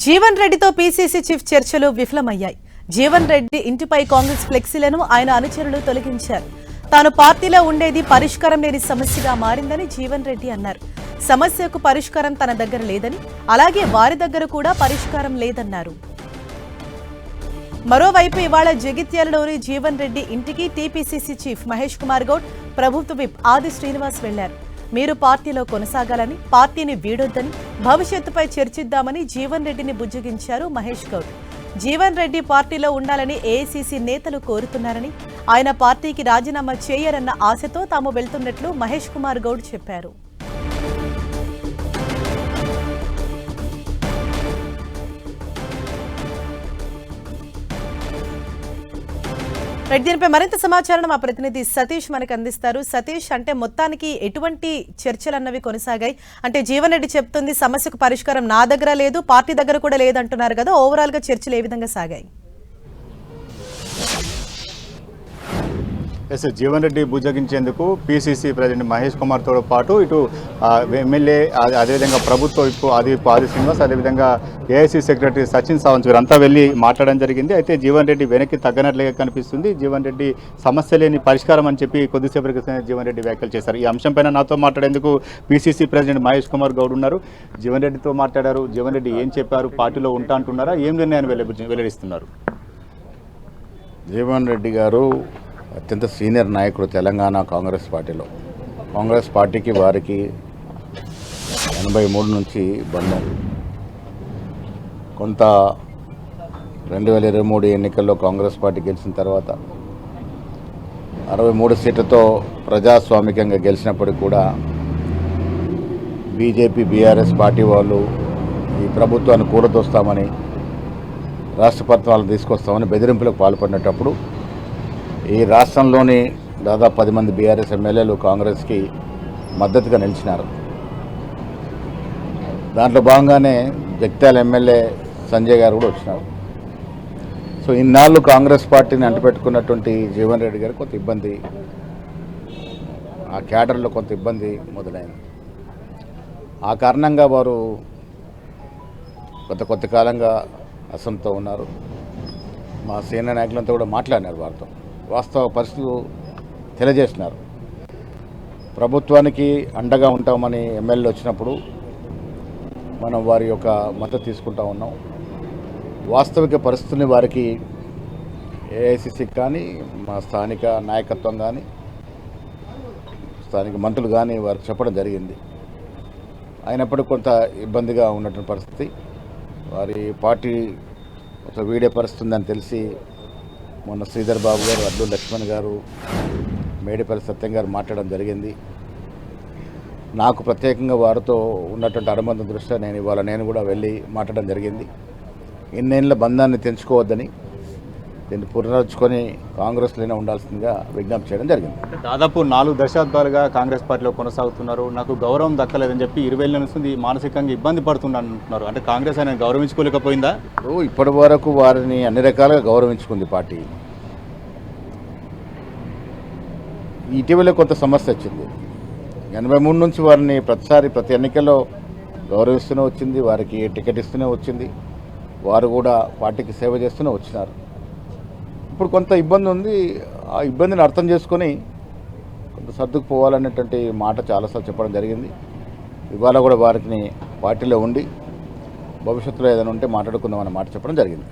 జీవన్ రెడ్డితో PCC chief చర్చలు విఫలమయ్యాయి. జీవన్ రెడ్డి ఇంటిపై కాంగ్రెస్ ఫ్లెక్సీలను ఆయన అనుచరులు తొలగించారు. తాను పార్టీలో ఉండేది పరిష్కారం లేని సమస్యగా మారిందని జీవన్ రెడ్డి అన్నారు. సమస్యకు పరిష్కారం తన దగ్గర లేదని, అలాగే వారి దగ్గర కూడా పరిష్కారం లేదన్నారు. మరోవైపు ఇవాళ జగిత్యాలలోని జీవన్ రెడ్డి ఇంటికి టీపీసీసీ చీఫ్ మహేష్ కుమార్ గౌడ్, ప్రభుత్వ విప్ ఆది శ్రీనివాస్ వెళ్లారు. మీరు పార్టీలో కొనసాగాలని, పార్టీని వీడొద్దని, భవిష్యత్తుపై చర్చిద్దామని జీవన్ రెడ్డిని బుజ్జగించారు మహేష్ గౌడ్. జీవన్ రెడ్డి పార్టీలో ఉండాలని ఏఐసీసీ నేతలు కోరుతున్నారని, ఆయన పార్టీకి రాజీనామా చేయరన్న ఆశతో తాము వెళ్తున్నట్లు మహేష్ కుమార్ గౌడ్ చెప్పారు. దీనిపై మరింత సమాచారం మా ప్రతినిధి సతీష్ మనకు అందిస్తారు. సతీష్, అంటే మొత్తానికి ఎటువంటి చర్చలు అన్నవి కొనసాగాయి? అంటే జీవన్ రెడ్డి చెప్తుంది సమస్యకు పరిష్కారం నా దగ్గర లేదు, పార్టీ దగ్గర కూడా లేదంటున్నారు కదా, ఓవరాల్ గా చర్చలు ఏ విధంగా సాగాయి? జీవన్ రెడ్డి బుజ్జగించేందుకు పీసీసీ ప్రెసిడెంట్ మహేష్ కుమార్తో పాటు ఇటు ఎమ్మెల్యే, అదేవిధంగా ప్రభుత్వ ఆది శ్రీనివాస్, అదేవిధంగా ఏఐసీ సెక్రటరీ సచిన్ సావంత్ వీరంతా వెళ్ళి మాట్లాడడం జరిగింది. అయితే జీవన్ రెడ్డి వెనక్కి తగ్గనట్లుగా కనిపిస్తుంది. జీవన్ రెడ్డి సమస్య లేని పరిష్కారం అని చెప్పి కొద్దిసేపటి క్రితం జీవన్ రెడ్డి వ్యాఖ్యలు చేశారు. ఈ అంశంపైన నాతో మాట్లాడేందుకు పీసీసీ ప్రెసిడెంట్ మహేష్ కుమార్ గౌడ్ ఉన్నారు. జీవన్ రెడ్డితో మాట్లాడారు. జీవన్ రెడ్డి ఏం చెప్పారు? పార్టీలో ఉంటా అంటున్నారా? ఏం నిర్ణయాన్ని వెల్లడిస్తున్నారు? జీవన్ రెడ్డి గారు అత్యంత సీనియర్ నాయకుడు తెలంగాణ కాంగ్రెస్ పార్టీలో. కాంగ్రెస్ పార్టీకి వారికి 83 నుంచి బంధం. కొంత 2023 ఎన్నికల్లో కాంగ్రెస్ పార్టీ గెలిచిన తర్వాత 63 సీట్లతో ప్రజాస్వామికంగా గెలిచినప్పటికీ కూడా బీజేపీ, బీఆర్ఎస్ పార్టీ వాళ్ళు ఈ ప్రభుత్వాన్ని కూడదోస్తామని, రాష్ట్రపతిని తీసుకొస్తామని బెదిరింపులకు పాల్పడినప్పుడు ఈ రాష్ట్రంలోని దాదాపు 10 మంది బీఆర్ఎస్ ఎమ్మెల్యేలు కాంగ్రెస్కి మద్దతుగా నిలిచినారు. దాంట్లో భాగంగానే జగిత్యాల ఎమ్మెల్యే సంజయ్ గారు కూడా వచ్చినారు. సో ఇన్నాళ్ళు కాంగ్రెస్ పార్టీని అంటుపెట్టుకున్నటువంటి జీవన్ రెడ్డి గారు కొంత ఇబ్బంది, ఆ క్యాడర్లో కొంత ఇబ్బంది మొదలైంది. ఆ కారణంగా వారు కొత్త కాలంగా అసంతో ఉన్నారు. మా సీనియర్ నాయకులంతా కూడా మాట్లాడినారు, వారితో వాస్తవ పరిస్థితులు తెలియజేసినారు. ప్రభుత్వానికి అండగా ఉంటామని ఎమ్మెల్యేలు వచ్చినప్పుడు మనం వారి యొక్క మద్దతు తీసుకుంటా ఉన్నాం. వాస్తవిక పరిస్థితుల్ని వారికి ఏఐసిసికి కానీ, మా స్థానిక నాయకత్వం కానీ, స్థానిక మంత్రులు కానీ వారికి చెప్పడం జరిగింది. అయినప్పటికీ కొంత ఇబ్బందిగా ఉన్నటువంటి పరిస్థితి, వారి పార్టీ ఒక వీడే పరిస్థితి ఉందని తెలిసి మొన్న శ్రీధర్ బాబు గారు, అబ్దుల్ లక్ష్మణ్ గారు, మేడిపల్లి సత్యం గారు మాట్లాడడం జరిగింది. నాకు ప్రత్యేకంగా వారితో ఉన్నటువంటి అనుబంధం దృష్ట్యా నేను కూడా వెళ్ళి మాట్లాడడం జరిగింది. ఇన్నేళ్ళ బంధాన్ని తెంచుకోవద్దని, దీన్ని పునరుద్ధరించుకొని కాంగ్రెస్లోనే ఉండాల్సిందిగా విజ్ఞప్తి చేయడం జరిగింది. దాదాపు 4 దశాబ్దాలుగా కాంగ్రెస్ పార్టీలో కొనసాగుతున్నారు, నాకు గౌరవం దక్కలేదని చెప్పి 20 ఏళ్ళ నుంచి మానసికంగా ఇబ్బంది పడుతున్నాను అంటున్నారు. అంటే కాంగ్రెస్ ఆయన గౌరవించుకోలేకపోయిందా? ఇప్పటి వరకు వారిని అన్ని రకాలుగా గౌరవించుకుంది పార్టీ. ఇటీవలే కొంత సమస్య వచ్చింది. 83 నుంచి వారిని ప్రతి ఎన్నికల్లో గౌరవిస్తూనే వచ్చింది, వారికి టికెట్ ఇస్తూనే వచ్చింది, వారు కూడా పార్టీకి సేవ చేస్తూనే వచ్చినారు. ఇప్పుడు కొంత ఇబ్బంది ఉంది. ఆ ఇబ్బందిని అర్థం చేసుకొని కొంత సర్దుకుపోవాలనేటువంటి మాట చాలాసార్లు చెప్పడం జరిగింది. ఇవాళ కూడా వారికి పార్టీలో ఉండి భవిష్యత్తులో ఏదైనా ఉంటే మాట్లాడుకుందామన్న మాట చెప్పడం జరిగింది.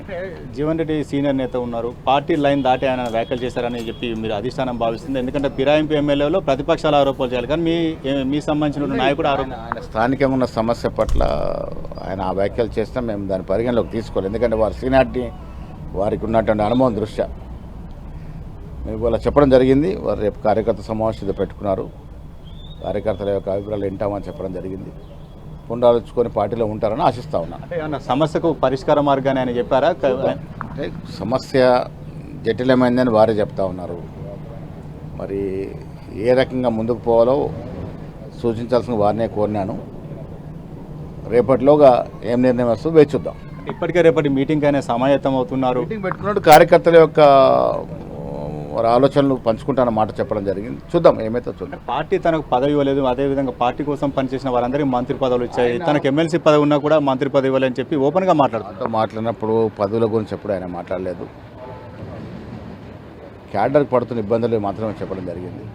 జీవన్ రెడ్డి సీనియర్ నేత ఉన్నారు, పార్టీ లైన్ దాటి ఆయన వ్యాఖ్యలు చేశారని చెప్పి మీరు అధిష్టానం భావిస్తుంది. ఎందుకంటే ఫిరాయింపు ఎమ్మెల్యేలో ప్రతిపక్షాలు ఆరోపణలు చేయాలి, కానీ మీ సంబంధించిన నాయకుడు ఆయన స్థానికంగా ఉన్న సమస్య పట్ల ఆయన ఆ వ్యాఖ్యలు చేస్తే మేము దాని పరిగణలోకి తీసుకోవాలి. ఎందుకంటే వారి సీనియారిటీ, వారికి ఉన్నటువంటి అనుభవం దృష్ట్యా మేము ఇవాళ చెప్పడం జరిగింది. వారు రేపు కార్యకర్త సమావేశం పెట్టుకున్నారు, కార్యకర్తల యొక్క అభిప్రాయాలు వింటామని చెప్పడం జరిగింది. పునరాలోచించుకొని పార్టీలో ఉంటారని ఆశిస్తా ఉన్నాను. అంటే సమస్యకు పరిష్కార మార్గాన్ని ఆయన చెప్పారా? అంటే సమస్య జటిలమైందని వారే చెప్తా ఉన్నారు. మరి ఏ రకంగా ముందుకు పోవాలో సూచించాల్సిన వారినే కోరినాను. రేపటిలోగా ఏం నిర్ణయం వస్తుందో వేచి చూద్దాం. ఇప్పటికే రేపటి మీటింగ్ అయినా సమాయత్తం అవుతున్నారు. మీటింగ్ పెట్టుకున్నట్టు కార్యకర్తల యొక్క వారి ఆలోచనలు పంచుకుంటానన్న మాట చెప్పడం జరిగింది. చూద్దాం ఏమైతే చూద్దాం. పార్టీ తనకు పదవి ఇవ్వలేదు, అదేవిధంగా పార్టీ కోసం పనిచేసిన వారందరికీ మంత్రి పదవులు ఇచ్చాయి, తనకు ఎమ్మెల్సీ పదవి ఉన్నా కూడా మంత్రి పదవి ఇవ్వాలని చెప్పి ఓపెన్గా మాట్లాడుతారు. మాట్లాడినప్పుడు పదవుల గురించి ఎప్పుడు ఆయన మాట్లాడలేదు. క్యాడర్కి పడుతున్న ఇబ్బందులు మాత్రమే చెప్పడం జరిగింది.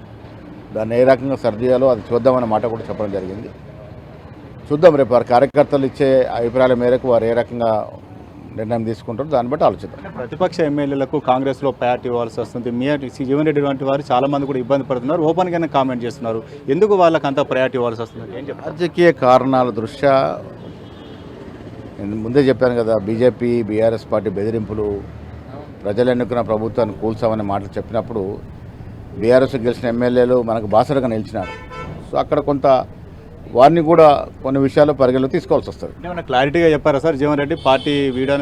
దాన్ని ఏ రకంగా సరిచేయాలో అది చూద్దామన్న మాట కూడా చెప్పడం జరిగింది. చూద్దాం రేపు వారి కార్యకర్తలు ఇచ్చే అభిప్రాయాల మేరకు వారు ఏ రకంగా నిర్ణయం తీసుకుంటారు, దాన్ని బట్టి ఆలోచిద్దాం. ప్రతిపక్ష ఎమ్మెల్యేలకు కాంగ్రెస్లో ప్రయారిటీ ఇవ్వాల్సి వస్తుంది. జీవన్ రెడ్డి వంటి వారు చాలా మంది కూడా ఇబ్బంది పడుతున్నారు, ఓపెన్గానే కామెంట్ చేస్తున్నారు. ఎందుకు వాళ్ళకి అంత ప్రయారిటీ ఇవ్వాల్సి వస్తుంది? ఏం చెప్పారు? రాజకీయ కారణాల దృష్ట్యా నేను ముందే చెప్పాను కదా, బీజేపీ బీఆర్ఎస్ పార్టీ బెదిరింపులు, ప్రజలు ఎన్నుకున్న ప్రభుత్వాన్ని కూల్చామనే మాటలు చెప్పినప్పుడు బీఆర్ఎస్ గెలిచిన ఎమ్మెల్యేలు మనకు బాసటగా నిలిచినారు. సో అక్కడ కొంత వారిని కూడా కొన్ని విషయాలు పరిగణలోకి తీసుకోవాల్సి వస్తుంది. ఏమైనా క్లారిటీగా చెప్పారా సార్ జీవన్ రెడ్డి పార్టీ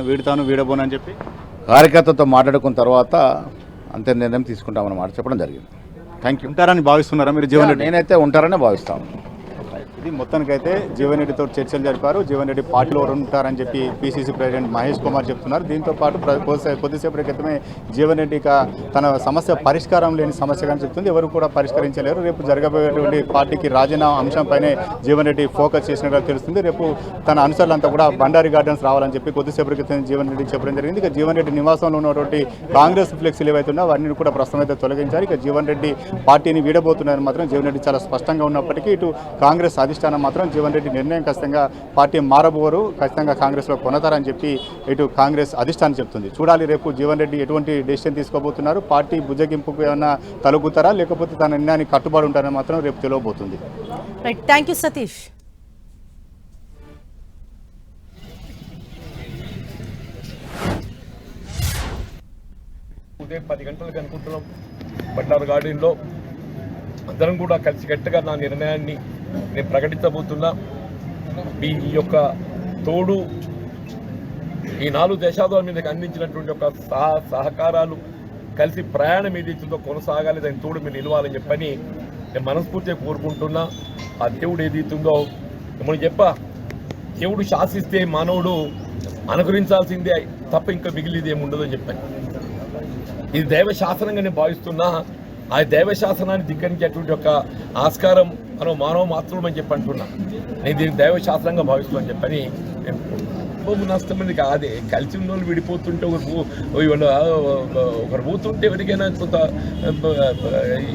వీడతాను వీడబోనని చెప్పి? కార్యకర్తతో మాట్లాడుకున్న తర్వాత అంతే నిర్ణయం తీసుకుంటామన్న మాట చెప్పడం జరిగింది. Thank you. ఉంటారని భావిస్తున్నారా మీరు జీవన్ రెడ్డి? నేనైతే ఉంటారనే భావిస్తాను. ఇది మొత్తానికైతే జీవన్ రెడ్డితో చర్చలు జరిపారు. జీవన్ రెడ్డి పార్టీలో ఉంటారని చెప్పి పీసీసీ ప్రెసిడెంట్ మహేష్ కుమార్ చెప్తున్నారు. దీంతో పాటు కొద్దిసేపటి క్రితమే జీవన్ రెడ్డి తన సమస్య పరిష్కారం లేని సమస్యగా చెప్తుంది. ఎవరు కూడా పరిష్కరించలేరు. రేపు జరగబోయేటువంటి పార్టీకి రాజీనామా అంశంపైనే జీవన్ రెడ్డి ఫోకస్ చేసినట్టు తెలుస్తుంది. రేపు తన అనుచరులంతా కూడా బండారి గార్డెన్స్ రావాలని చెప్పి కొద్దిసేపటి క్రితం జీవన్ రెడ్డి చెప్పడం జరిగింది. ఇక జీవన్ రెడ్డి నివాసంలో ఉన్నటువంటి కాంగ్రెస్ ఫ్లెక్సీలు ఏవైతున్నా వాటిని కూడా ప్రస్తుతం అయితే తొలగించారు. ఇక జీవన్ రెడ్డి పార్టీని వీడబోతున్నారని మాత్రం జీవన్ రెడ్డి చాలా స్పష్టంగా ఉన్నప్పటికీ ఇటు కాంగ్రెస్ అధిష్టానం మాత్రం జీవన్ రెడ్డి నిర్ణయం ఖచ్చితంగా పార్టీ మారబోరు, ఖచ్చితంగా కాంగ్రెస్లో కొనతారని చెప్పి ఇటు కాంగ్రెస్ అధిష్టానం చెప్తుంది. చూడాలి రేపు జీవన్ రెడ్డి ఎటువంటి డెసిషన్ తీసుకోబోతున్నారు, పార్టీ బుజ్జగింపుకు ఏమన్నా తలుగుతారా లేకపోతే తన నిర్ణయానికి కట్టుబడి ఉంటారని మాత్రం రేపు తెలియబోతుంది. Right, thank you Satish. ఉదయం 10 గంటలకు అనుకుంటున్నాం బండారు గార్డెన్లో అందరం కూడా కలిసికట్టుగా నా నిర్ణయాన్ని నేను ప్రకటించబోతున్నా. ఈ యొక్క తోడు ఈ 4 దేశాల మీదకి అందించినటువంటి ఒక సహకారాలు కలిసి ప్రయాణం ఏదైతుందో కొనసాగాలి, దాని తోడు మీరు నిలవాలని చెప్పని నేను మనస్ఫూర్తిగా కోరుకుంటున్నా. ఆ దేవుడు ఏదైతుందో మనం దేవుడు శాసిస్తే మానవుడు అనుకరించాల్సిందే తప్ప ఇంకా మిగిలిది ఏమి ఉండదు అని చెప్పాను. ఇది దైవ శాసనంగా నేను భావిస్తున్నా. ఆ దైవ శాసనాన్ని ధిక్కరించేటువంటి ఒక ఆస్కారం మనం మానవ మాత్రం అని చెప్పి అంటున్నా. నేను దీన్ని దైవ శాస్త్రంగా భావిస్తున్నాను చెప్పని నేను నష్టమని కాదే. కలిసి ఉన్న వాళ్ళు విడిపోతుంటే ఒకరు పోతుంటే ఎవరికైనా కొంత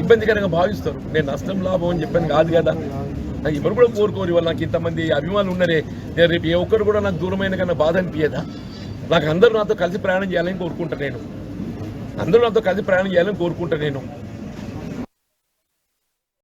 ఇబ్బందికరంగా భావిస్తారు. నేను నష్టం లాభం అని చెప్పని కాదు కదా. నాకు ఎవరు కూడా కోరుకోరు. ఇవాళ నాకు ఇంతమంది అభిమానులు ఉన్నారే, నేను రేపు ఏ ఒక్కరు కూడా నాకు దూరమైన కన్నా బాధ అనిపించదా? నాకు అందరూ నాతో కలిసి ప్రయాణం చేయాలని కోరుకుంటా. నేను అందరూ నాతో కలిసి ప్రయాణం చేయాలని కోరుకుంటా. నేను